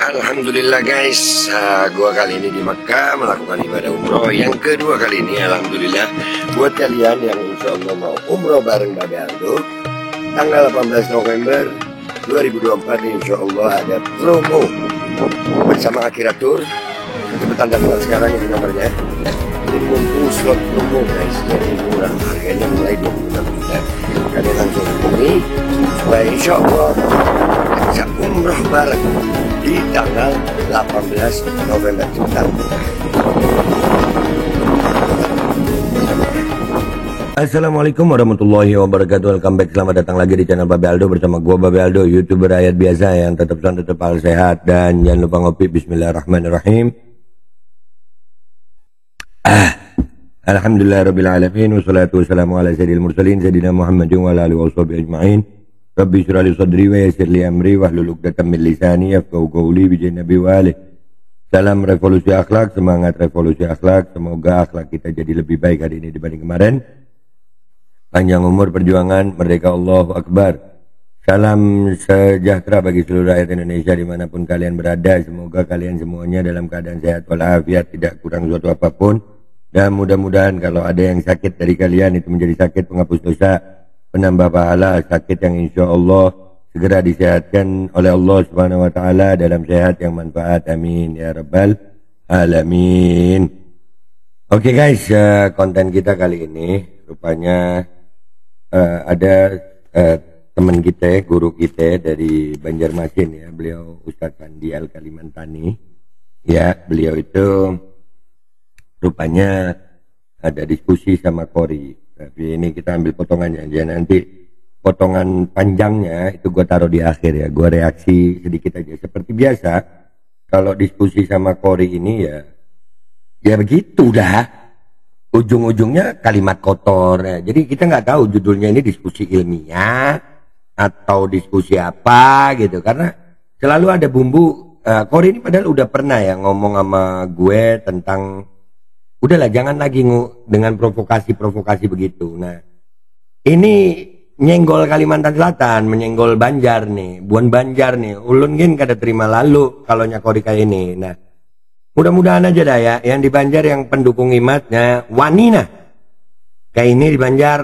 Alhamdulillah guys, gua kali ini di Makkah melakukan ibadah umroh yang kedua kali ini. Alhamdulillah buat kalian yang insya Allah mau umroh bareng Babe Aldo tanggal 18 November 2024 insya Allah ada promo bersama Akhirat Tour. Cepetan daftar sekarang ini nomornya. Ini mumpung slot promo guys, jadi murah, harganya mulai 26 juta. Kalian langsung hubungi supaya insya Allah bisa umroh bareng di tanggal 18 November kita. Assalamualaikum warahmatullahi wabarakatuh. Welcome back, selamat datang lagi di channel Babe Aldo bersama gua Babe Aldo, YouTuber rakyat biasa yang tetap sound, tetap sehat, dan jangan lupa ngopi. Bismillahirrahmanirrahim. Alhamdulillah alamin, wassalatu wassalamu ala sayyidil mursalin sayyidina Muhammadin wa ala alihi washabihi ajma'in. Rabbi shrah li sadri wa yassir li amri wahlul 'uqdatam min lisani yafqahu qawli bi nabi wa alihi. Salam revolusi akhlak, semangat revolusi akhlak. Semoga akhlak kita jadi lebih baik hari ini dibanding kemarin. Panjang umur perjuangan, merdeka, Allahu Akbar. Salam sejahtera bagi seluruh rakyat Indonesia dimanapun kalian berada. Semoga kalian semuanya dalam keadaan sehat walafiat, tidak kurang suatu apapun. Dan mudah-mudahan kalau ada yang sakit dari kalian itu menjadi sakit penghapus dosa, penambah pahala, sakit yang insya Allah segera disehatkan oleh Allah Subhanahu wa Ta'ala dalam sehat yang manfaat. Amin ya Rabbal Alamin. Oke guys, konten kita kali ini rupanya ada teman kita, guru kita dari Banjarmasin ya, beliau Ustadz Sandi Al Kalimantani ya. Beliau itu rupanya ada diskusi sama Kori. Tapi ini kita ambil potongannya aja, nanti potongan panjangnya itu gue taruh di akhir ya. Gue reaksi sedikit aja. Seperti biasa kalau diskusi sama Kori ini ya begitu dah. Ujung-ujungnya kalimat kotor ya. Jadi kita nggak tahu judulnya ini diskusi ilmiah atau diskusi apa gitu. Karena selalu ada bumbu. Kori ini padahal udah pernah ya ngomong sama gue tentang udahlah jangan lagi dengan provokasi-provokasi begitu. Nah, ini nyenggol Kalimantan Selatan, menyenggol Banjar nih, Buan Banjar nih. Ulun gin kada terima lalu kalau nyakori kayak ini. Nah, mudah-mudahan aja dah ya, yang di Banjar yang pendukung imatnya wani nah. Kayak ini di Banjar.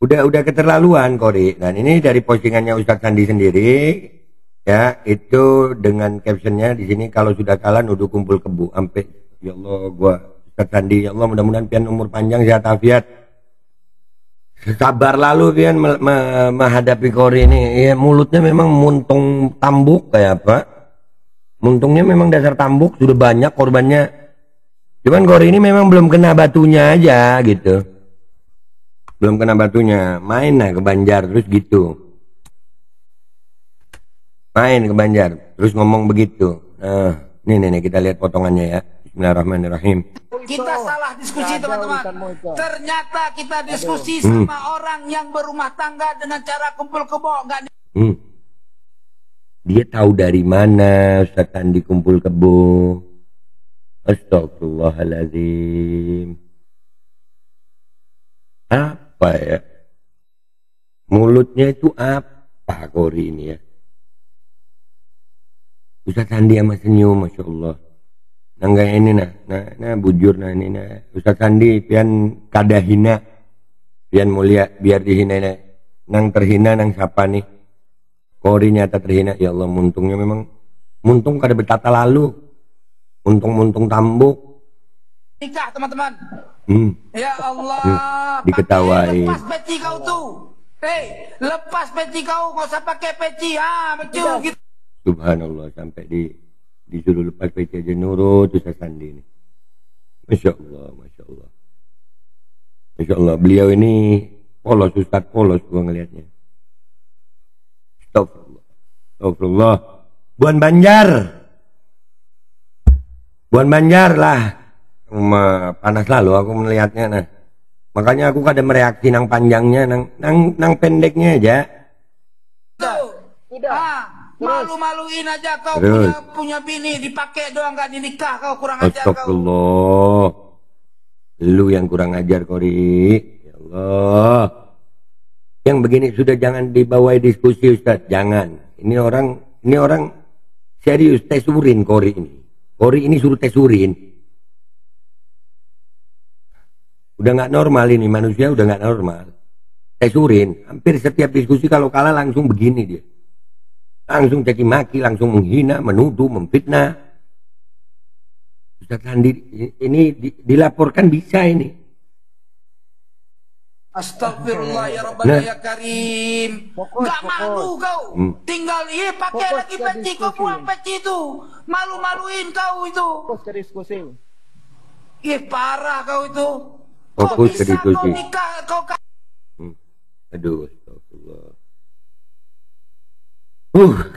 Udah keterlaluan Kori. Dan ini dari postingannya Ustadz Sandi sendiri. Ya, itu dengan captionnya di sini, kalau sudah kalah nuduh kumpul kebu. Sampai ya Allah, gua Ustaz Sandi, ya Allah mudah-mudahan pian umur panjang, sehat afiat. Sabar lalu pian menghadapi Kori ini. Ya, mulutnya memang muntung tambuk kayak apa? Muntungnya memang dasar tambuk, sudah banyak korbannya. Cuman Kori ini memang belum kena batunya aja gitu. Belum kena batunya. Main lah ke Banjar terus gitu. Main ke Banjar terus ngomong begitu. Nah, nih kita lihat potongannya ya. Bismillahirrahmanirrahim. Kita salah diskusi teman-teman. Ternyata kita diskusi sama orang yang berumah tangga dengan cara kumpul kebo. Dia tahu dari mana Ustaz Sandi kumpul kebo. Astagfirullahaladzim. Apa ya? Mulutnya itu apa Kori ini ya? Ustaz Sandi sama senyum, Masya Allah. Nangga ini nah bujur nah ini nah. Ustaz Sandi pian kada hina, pian mulia biar dihina nah. Nang terhina nang siapa nih? Kori nyata terhina. Ya Allah, muntungnya memang muntung kada bertata lalu. Muntung tambuk. Nikah teman-teman. Ya Allah. Diketawain. Lepas peci kau tuh. Lepas peci kau, nggak usah pakai peci. Betul gitu. Subhanallah, sampai disuruh lepas peci aja nurut Ustaz Sandi ini. Masya Allah, Masya Allah. Masya Allah, beliau ini polos, Ustaz polos gua ngelihatnya. Astagfirullah. Astagfirullah. Buan Banjar lah. Panas lalu aku melihatnya nah. Makanya aku kadang mereaksi nang panjangnya, nang pendeknya aja. Tidak. Malu-maluin aja kau punya bini dipakai doang, gak dinikah kau, kurang ajar kau. Astagfirullah. Lu yang kurang ajar Kori. Ya Allah. Yang begini sudah jangan dibawa diskusi Ustaz, jangan. Ini orang serius tes urin Kori ini. Kori ini suruh tes urin. Udah nggak normal ini, manusia udah nggak normal. Tes urin, hampir setiap diskusi kalau kalah langsung begini dia. Langsung caci maki, langsung menghina, menuduh, memfitnah. Ustaz Andi ini dilaporkan bisa ini. Astagfirullah ya Rabbana ya Karim. Gak malu kau. Tinggal pakai lagi peci, kau buang peci itu. Malu-maluin kau itu. Fokus ke diskusi. Parah kau itu. Fokus ke diskusi. Kau nikah, kau Aduh, astagfirullah.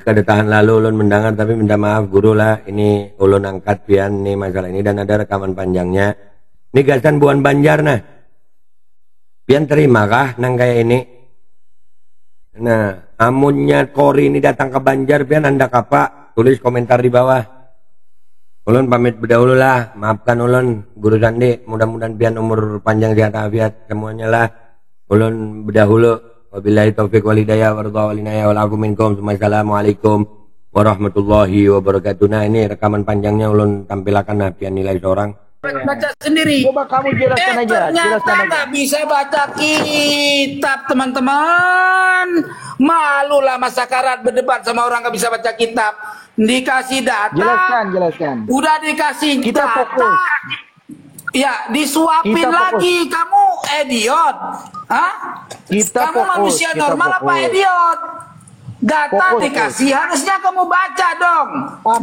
Kada tahan lalu ulun mendengar tapi minta maaf guru lah. Ini ulun angkat pian nih masalah ini dan ada rekaman panjangnya. Ini gasan buan Banjar nah. Pian terima kah nang kayak ini? Nah, amunnya Kori ini datang ke Banjar pian anda apa? Tulis komentar di bawah. Ulun pamit berdahulu lah. Maafkan ulun Guru Sandi. Mudah-mudahan pian umur panjang sehat afiat semuanya lah. Ulun berdahulu. Wabillahi taufiq walhidayah waridha walakum minkum. Assalamualaikum warahmatullahi wabarakatuh. Nah, ini rekaman panjangnya ulun tampilkan nah pian nilai seorang. Baca sendiri. Coba kamu jelaskan aja. Ternyata nggak bisa baca kitab teman-teman. Malulah masa karat berdebat sama orang nggak bisa baca kitab. Dikasih data. Jelaskan. Udah dikasih kita data. Fokus. Ya, disuapin lagi. Kamu idiot. Hah? Kamu manusia normal apa idiot? Data dikasih, harusnya kamu baca dong.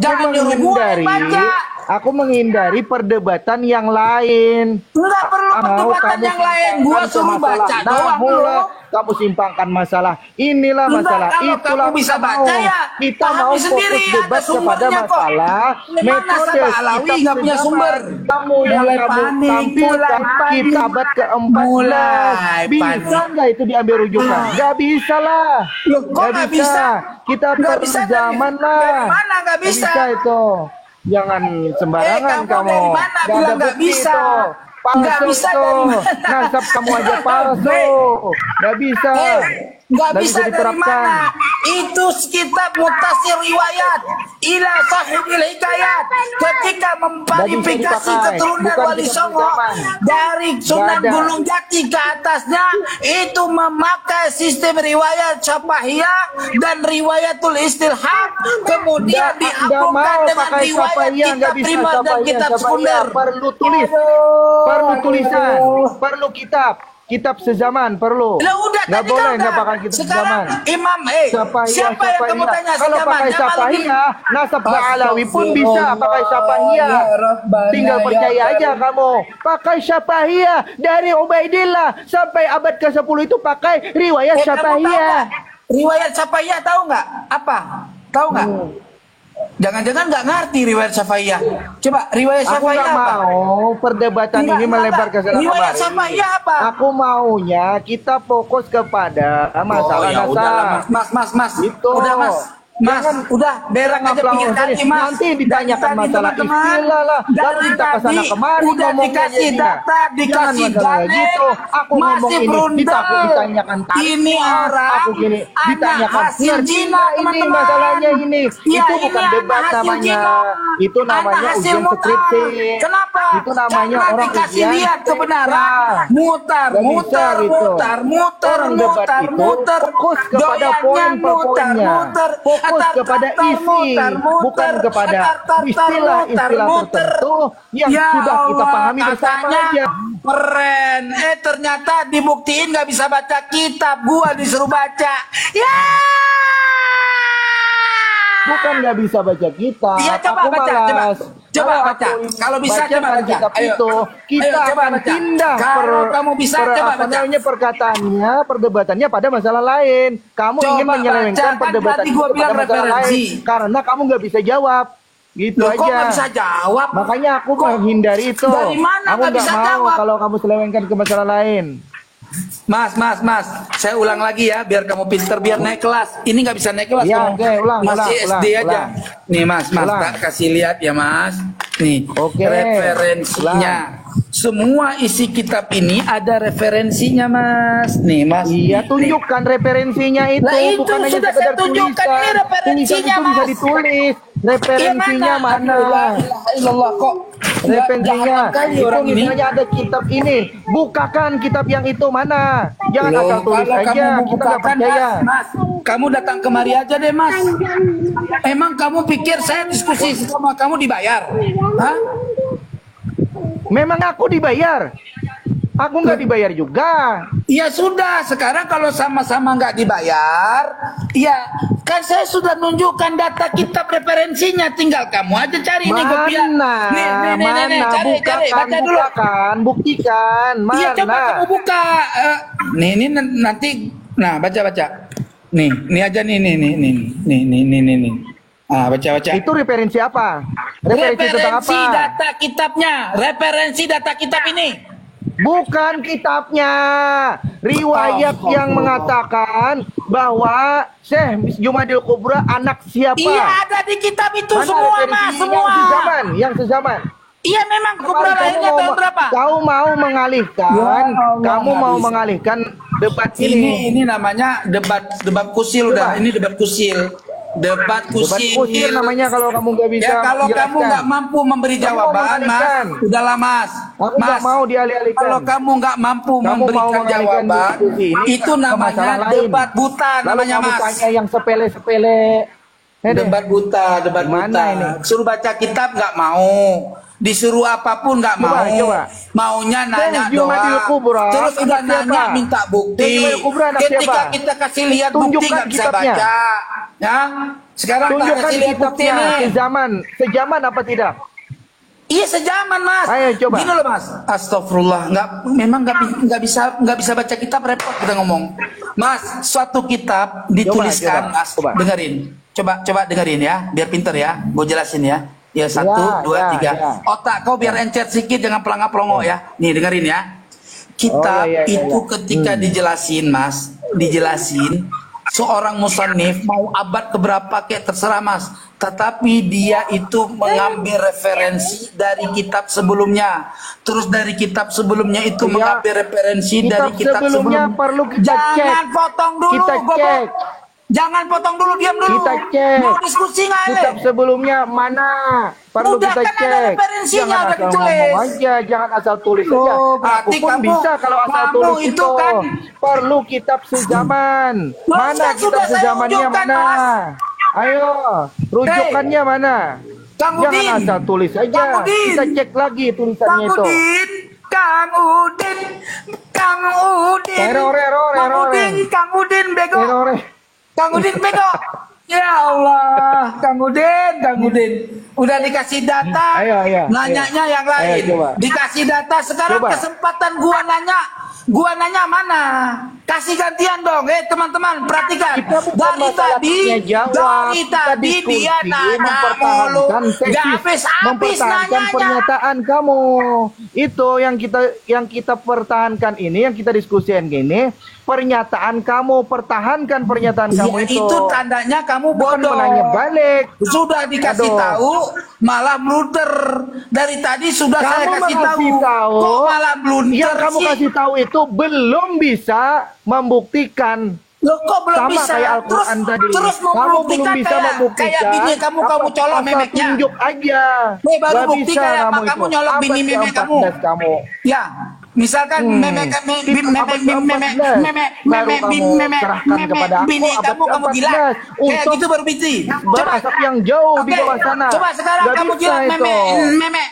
Jangan nyuruh gue baca. Aku menghindari perdebatan yang lain. Enggak perlu perdebatan yang lain. Gua suruh baca doang. Kamu simpangkan masalah. Inilah masalah. Itulah kamu bisa baca ya. Kita mau fokus debat kepada masalah metode. Alawi nggak punya sumber. Kamu yang kamu tampilkan kita abad ke-14. Bisa nggak itu diambil rujukan? Nggak bisa lah. Nggak bisa. Kita zaman lah. Mana nggak bisa? Bisa itu. Jangan sembarangan kamu. Nggak bisa. Nggak bisa tuh. Nasab kamu aja palsu. Nggak bisa. Nggak bisa dari mana? Itu kitab Mutasir Riwayat ila Sahibil Hikayat. Ketika memverifikasi keturunan Wali Songo dari Sunan Gunung Jati ke atasnya, itu memakai sistem riwayat Syafahiyah dan riwayatul Istilhaq. Kemudian digabungkan dengan riwayat kitab prima dan kitab sekunder. Perlu tulis, perlu tulisan, perlu kitab sezaman perlu. Nggak boleh nggak pakai kitab sezaman. Imam, siapa yang kamu tanya kalau pakai Syafahiyah, nasab Alawi pun bisa pakai Syafahiyah. Tinggal percaya aja kamu. Pakai Syafahiyah dari Ubaidillah sampai abad ke-10 itu pakai riwayat Syafahiyah. Riwayat Syafahiyah tahu nggak? Apa? Tahu nggak? Jangan-jangan nggak ngerti riwayat Syafahiyah. Coba riwayat Syafahiyah apa? Aku mau perdebatan ini melebar ke sana. Riwayat Syafahiyah apa? Aku maunya kita fokus kepada masalah nasab. Mas. Itu. Udah Mas, udah berak aja pinggir kaki Mas. Nanti ditanyakan masalah istilah lah. Lalu kita kesana kemari udah dikasih data, dikasih gitu. Aku ngomong ini, aku ditanyakan ini orang aku gini, ditanyakan hasil Cina, ini masalahnya ini. Itu bukan debat namanya. Itu namanya ujian skripsi. Kenapa? Itu namanya orang dikasih ujian. lihat kebenaran. Mutar. Fokus kepada poin per poinnya. Fokus kepada isi, bukan kepada istilah-istilah tertentu yang sudah kita pahami bersama aja. Keren. Ternyata dibuktiin nggak bisa baca kitab. Gua disuruh baca. Ya. Bukan nggak bisa baca kitab. Iya, coba baca. Coba baca. Kalau bisa coba baca. Kitab itu kita akan pindah. Kalau kamu bisa coba baca. Perkataannya, perdebatannya pada masalah lain. Kamu ingin menyelewengkan perdebatan itu pada masalah lain karena kamu nggak bisa jawab. Gitu aja. Kok nggak bisa jawab? Makanya aku menghindari itu. Dari mana aku nggak mau jawab kalau kamu selewengkan ke masalah lain. Mas, saya ulang lagi ya, biar kamu pinter, biar naik kelas. Ini nggak bisa naik kelas, ya, ulang, masih SD aja. Nih Mas, tak kasih lihat ya Mas. Nih, referensinya. semua isi kitab ini ada referensinya, Mas. Nih, Mas. Iya, tunjukkan referensinya itu. Nah, itu bukan hanya sudah sekedar saya tunjukkan, tulisan. ini referensinya, Tulisan itu bisa Mas. ditulis. Referensinya mana? Ilallah kok. Referensinya Kali itu orang ini. misalnya ada kitab ini, bukakan kitab yang itu mana? Jangan Loh, asal tulis kalau aja, kamu kita nggak bukakan, percaya. Mas, kamu datang kemari aja deh, Mas. Emang kamu pikir saya diskusi sama kamu dibayar? Hah? Memang aku dibayar? Aku nggak dibayar juga. Ya sudah, sekarang kalau sama-sama nggak dibayar, ya kan saya sudah nunjukkan data kitab referensinya, tinggal kamu aja cari nih kopiah. Mana? Nih, cari, baca dulu. Bukakan, buktikan. Mana? Iya, coba kamu buka. Ini nanti, nah baca. Nih aja nih. Ah, baca. Itu referensi apa? Referensi tentang apa? Referensi data kitabnya, referensi data kitab ini. Bukan kitabnya. Riwayat yang mengatakan bahwa Syekh Jumadil Kubra anak siapa? Iya, ada di kitab itu Mana semua, Mas, referensi semua. Yang sezaman. Iya, memang Kubra lahirnya tahun berapa? Kamu mau mengalihkan, Ya Allah, kamu nggak mau bisa. mengalihkan debat ini. Ini namanya debat kusil udah. Ini debat kusil. Debat Debat kusir namanya kalau kamu nggak bisa. Ya kalau kamu menjelaskan. nggak mampu memberi Kamu jawaban, mengalihkan. Mas, udahlah, Mas. Aku nggak mau dialih-alihkan. Kalau kamu nggak mampu Kamu mau memberikan mengalihkan jawaban, diskusi ini itu ke masalah namanya lain. debat buta, Lalu namanya, kamu Mas. tanya yang sepele-sepele. Debat buta. Gimana ini? Suruh baca kitab nggak mau. Disuruh apapun nggak mau. Coba. Maunya nanya Syekh Jumadil doang. Kubra, Terus udah anak siapa? nanya minta bukti. Syekh Jumadil Kubra anak Ketika siapa? kita kasih lihat bukti Tunjukkan nggak bisa kitabnya. baca. Ya. Sekarang tak Tunjukkan kasih lihat bukti kitabnya. nih. Sejaman apa tidak? Iya, sejaman, Mas. Ayo, coba. Gini loh, Mas. Astagfirullah, memang nggak bisa baca kitab, repot kita ngomong. Mas, suatu kitab dituliskan, Coba. Mas. Dengerin. Coba dengerin ya, biar pinter ya. Gue jelasin ya. Ya, 1, 2, 3. Otak kau biar encer sedikit, jangan pelangap-pelongo ya. Nih, dengerin ya. Kitab itu ketika dijelasin, Mas, seorang musannif mau abad keberapa kayak terserah, Mas, tetapi dia itu mengambil referensi dari kitab sebelumnya, terus dari kitab sebelumnya itu mengambil referensi dari kitab sebelumnya sebelumnya. perlu kita cek. Jangan potong dulu, Kita cek. Jangan potong dulu, diam dulu. Kita cek. Mau diskusi nggak, Le? Kitab sebelumnya mana? Perlu Udah, kita kan ada cek. referensinya, Jangan udah asal ditulis. ngomong aja, jangan asal tulis aja. Oh, Aku berarti pun kamu- bisa kalau asal kamu tulis itu itu. kan- Perlu kitab sezaman. Loh, Mana sudah kitab saya sezamannya tunjukkan, mana? Mas. Ayo, rujukannya mana? Kang Jangan Udin. asal tulis aja. Kang Udin. Kita cek lagi tulisannya Kang itu. Udin, Kang Udin, Kang Udin, Error. Kang Udin bego, Error. Kang Udin bego. Ya Allah, Kang Udin, udah dikasih data, Ayo. nanyanya yang lain, Ayo, coba. dikasih data, sekarang Coba. kesempatan gua nanya mana? Kasih gantian dong, teman-teman perhatikan. Kita bukan Dari masalah tadi, tanya jawab. Kita diskusi, dia nanya mulu, mempertahankan tesis, gak habis-habis mempertahankan nanyanya. pernyataan kamu. Itu yang kita pertahankan ini, yang kita diskusikan gini, pernyataan kamu, pertahankan pernyataan kamu Ya, itu. itu tandanya kamu Bukan bodoh. menanya balik. Sudah dikasih Aduh. tahu, malah blunder. Dari tadi sudah saya Kamu kasih kasih tahu, Kok malah blunder yang kamu sih? kasih tahu itu belum bisa membuktikan. Loh, kok belum Sama bisa? kayak Al-Quran tadi. Terus mau Kamu belum membuktikan bisa membuktikan. kayak bini kamu colok asal memeknya. tunjuk aja. Baru Nggak bukti bisa kayak apa kamu kamu itu. nyolok Abad bini memek kamu. ke-14 kamu. Ya, misalkan memek Abad ke-14 baru kamu serahkan kepada aku, bini abad kamu gila. ke-14 Kayak untuk gitu baru bukti. berasap yang jauh di Oke, bawah sana. Coba sekarang Nggak kamu bisa jilat itu. memek.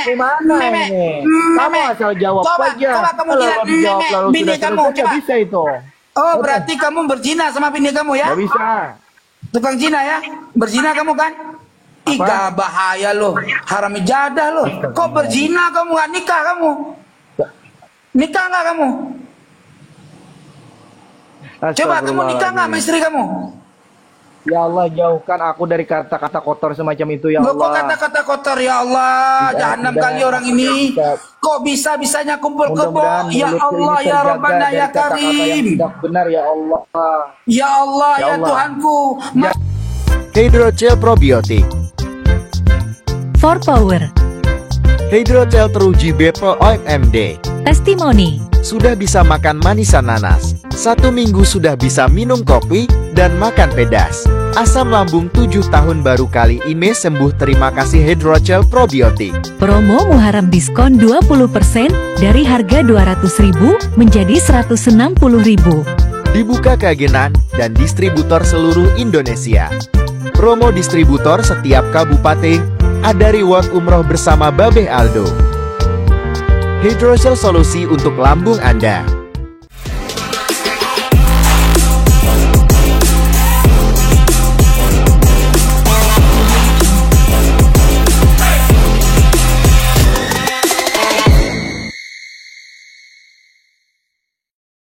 Gimana ini? Kamu asal jawab aja. Coba kamu Kalau jilat dijawab lalu bini sudah kamu. selesai, nggak Coba. bisa itu. Oh, berarti kamu berzina sama bini kamu ya? Nggak bisa. Tukang zina ya? Berzina kamu kan? Iga bahaya loh, haram ijadah loh. Kok berzina kamu, nggak nikah kamu? Nikah nggak kamu? Coba kamu nikah nggak sama istri kamu? Ya Allah, jauhkan aku dari kata-kata kotor semacam itu, ya Loh, kok Allah. kata-kata kotor, ya Allah, jahanam kali orang ini. Kok bisa-bisanya kumpul kebo? Ya Allah, ya Rabbana, ya Karim. Tidak benar, ya Allah. Ya Allah, ya Allah. Tuhanku. Hydrogel Probiotik For Power Hydrogel teruji Bepro OMD. Testimoni. Sudah bisa makan manisan nanas. 1 minggu sudah bisa minum kopi dan makan pedas. Asam lambung 7 tahun baru kali ini sembuh. Terima kasih Hydrogel probiotik. Promo Muharram diskon 20% dari harga 200.000 menjadi 160.000. Dibuka ke agenan dan distributor seluruh Indonesia. Promo distributor setiap kabupaten. Ada reward umroh bersama Babeh Aldo. Hydrogel solusi untuk lambung Anda.